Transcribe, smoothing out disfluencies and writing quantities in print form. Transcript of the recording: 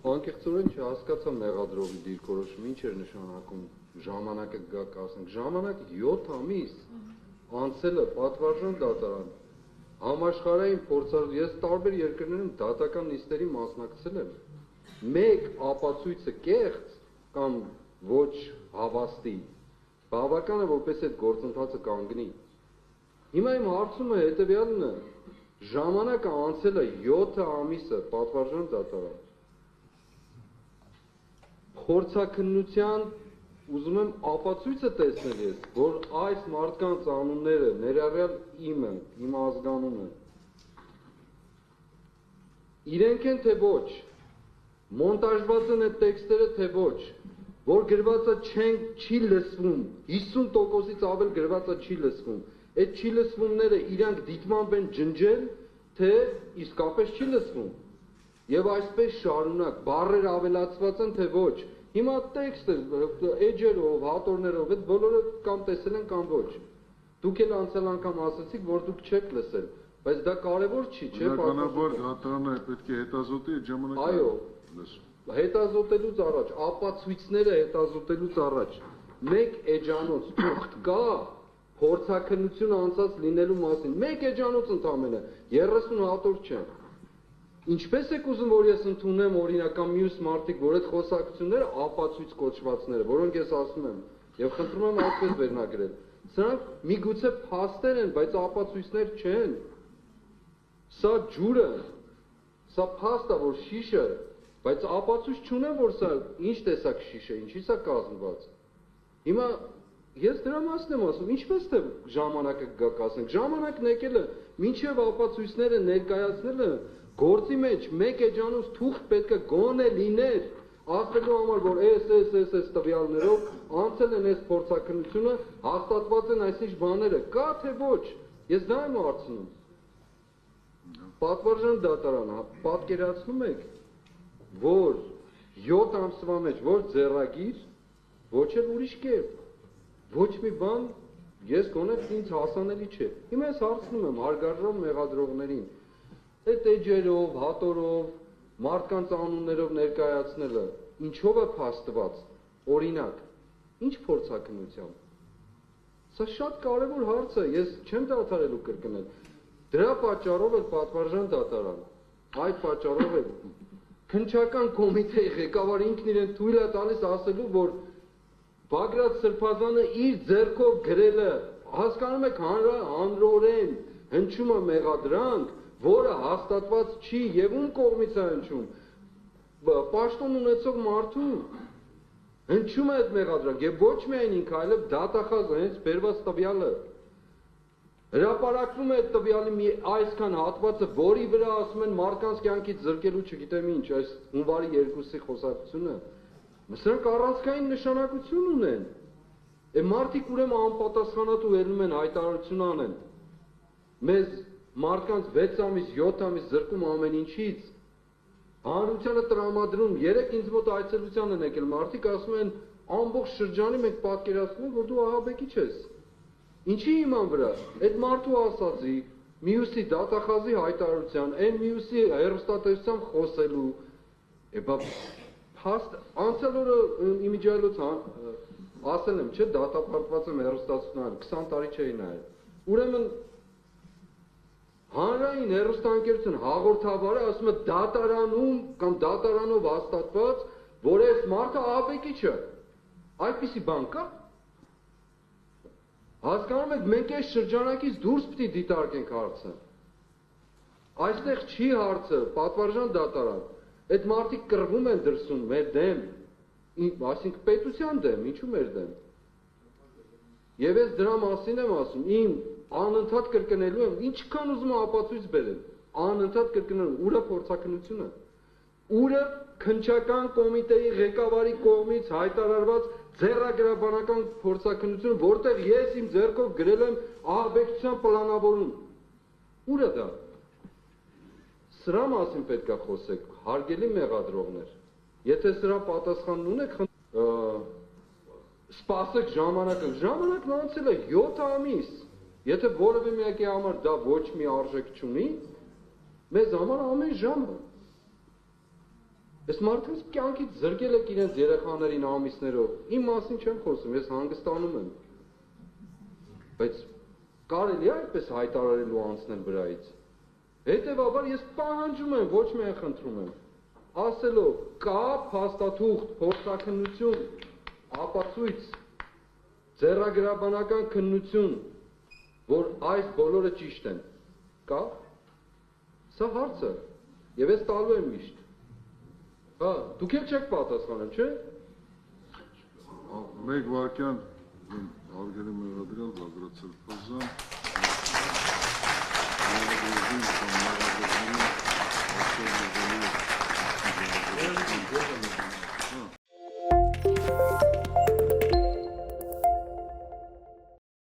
Անկեղծորեն չհասկացա մեղադրողի դիրքորոշումը ինչ էր նշանակում ժամանակը գաք ասենք ժամանակը 7 ամիս անցել է պատվարժան դատարան համաշխարհային փորձառու ես տարբեր երկրներում դատական նիստերի մասնակցել եմ մեկ ապացույցը կեղծ կամ ոչ հավաստի բավական է որպես այդ գործընթացը կանգնի հիմա իմ հարցումը հետևյալն է ժամանակը անցել է 7 ամիսը պատվարժան դատարան Փորձաքննության ուզում եմ ապացույցը տեսնել ես, որ այս մարդկանց անունները ներառյալ իմը, իմ ազգանունը իրենք են թե ոչ, մոնտաժված են այդ տեքստերը թե ոչ, որ գրվածը չի լսվում, 50%-ից ավել գրվածը չի լսվում, այդ չի լսվումները իրանք դիտմամբ են ջնջել, թե իսկապես չի լսվում Եվ այսպես շարունակ, բառեր ավելացված են թե ոչ, Հիմա տեքստը, էջերով, հատորներով, այդ բոլորը կամ տեսել են կամ ոչ։ Դուք էլ անցյալ անգամ ասացիք, որ դուք չեք լսել, բայց դա կարևոր չի, չէ՞։ Բնականաբար դատարանը պետք է հետազոտի այդ ժամանակ։ Այո, հետազոտելուց առաջ, ապացույցները հետազոտելուց առաջ, մեկ էջանոց թուղթ կա փորձաքննություն անցած լինելու մասին, մեկ էջանոց ընդամենը, 30 հատոր չեն։ Ինչպես եք ուզում, որ ես ընդունեմ օրինական մյուս մարդիկ, որ այդ խոսակցությունները ապացույց կոչվածները, որոնք ես ասում եմ, եւ խնդրում եմ այսպես վերնագրել։ Սրանք միգուցե փաստեր են, բայց ապացույցներ չեն։ Սա ջուրը, սա փաստ է, որ շիշը, բայց ապացույց չունեմ, որ սա ինչ տեսակ շիշ է, ինչից է կազմված։ Հիմա ես դրա մասն եմ ասում, ինչպես թե ժամանակը գաք ասենք, ժամանակն եկել է, մինչև ապացույցները ներկայացնելը Գործի մեջ մեկ էջանոց թուղթ պետք է գոնե լիներ, ասելու համար, որ այս տվյալներով անցել են այս փորձաքննությունը, հաստատված են այսինչ բաները, կա թե ոչ, ես դա եմ հարցնում։ Պատվարժան դատարանը, պատկերացնում եք, որ 7 ամսվա մեջ որ ձեռագիր, ոչ էլ ուրիշ կերպ, ոչ մի բան, ես գոնե ինձ հասանելի չէ։ Հիմա ես հարցնում եմ հարգարժան մեղադրողներին, Այդ էջերով, հատորով, մարդկանց անուններով ներկայացնելը, ինչով է փաստված, օրինակ, ինչ փորձաքննությամբ։ Սա շատ կարևոր հարց է, ես չեմ դադարելու կրկնել։ Դրա պատճառով էլ պատվարժան դատարան, այդ պատճառով էլ քննչական կոմիտեի ղեկավարը ինքն իրեն թույլ է տալիս ասելու, որ Բագրատ Սրբազանը իր ձեռքով գրել է, հասկանում եք հանրորեն հնչում է մեղադրանք, որը հաստատված չի եւ ում կողմից է հնչում պաշտոն ունեցող մարդու հնչում է այդ մեղադրանք եւ ոչ միայն ինքը այլև դատախազը հենց բերված տվյալը հրապարակվում է այդ տվյալի մի այսքան հատվածը որի վրա ասում են մարդկանց կյանքից զրկելու չգիտեմ ինչ այս հունվարի 2-ի խոսակցությունը սրանք առանցքային նշանակություն ունեն մարդիկ ուրեմն անպատասխանատու ելնում են հայտարարություն անեն մեզ Մարդկանց 6 ամիս, 7 ամիս զրկում ամեն ինչից, հանրությանը տրամադրում, երեք ինձ մոտ այցելության են եկել, մարդիկ ասում են ամբողջ շրջանի մենք պատկերացնում ենք, որ դու ահաբեկիչ ես։ Ինչի իման վրա, այդ մարդու ասածի, մյուսի դատախազի հայտարարության, այն մյուսի հեռուստատեսությամբ խոսելու, անցյալ օրը իմիջիայլոց ասել եմ, չէ, դատապարտված եմ հեռուստացություններ, 20 տարի չէի նայել։ Ուրեմն Հանրային հեռուստաընկերություն հաղորդավարը ասում է դատարանում կամ դատարանով հաստատված, որ այս մարդը ահաբեկիչ է։ Այդպիսի բան կա։ Հասկանում եք, մենք այս շրջանակից դուրս պիտի դիտարկենք հարցը։ Այստեղ չի հարցը, պատվարժան դատարան։ Այդ մարդիկ կռվում են դրսում մեր դեմ, այսինքն պետության դեմ, ինչու մեր դեմ։ Եվ ես դրա մասին եմ ասում, իմ անընդհատ կրկնելու եմ, ինչքան ուզում եմ ապացույց բերել, անընդհատ կրկնելու, ուր է փորձաքննությունը, ուր է քննչական կոմիտեի ղեկավարի կողմից հայտարարված ձեռագրաբանական փորձաքննությունը, որտեղ ես իմ ձեռքով գրել եմ ահաբեկչության պլանավորում, ուր է դա։ Սրա մասին պետք է խոսեք, հարգելի մեղադրողներ, եթե սրա պատասխանն ունեք, սպասեք ժամանակն անցել է 7 ամիս, Եթե որևէ մեկի համար դա ոչ մի արժեք չունի, մեզ համար ամեն ժամը։ Այս մարդկանց կյանքից զրկել եք իրենց երեխաներին ամիսներով։ Իմ մասին չեմ խոսում, ես հանգստանում եմ։ Բայց կարելի է այդպես հայտարարելու անցնել վրայից։ Հետևաբար ես պահանջում եմ, ոչ միայն խնդրում եմ, ասելով կա փաստաթուղթ, փորձաքննություն, ապացույց, ձեռագրաբանական քննություն, որ այս բոլորը ճիշտ են։ Կա։ Սա հարցը։ Եվ ես տալու եմ միշտ։ Հա, դուք էլ չեք պատասխանել, չէ՞։ Մեկ վարքյան արգելեմ մեղադրել Բագրատ Սրբազան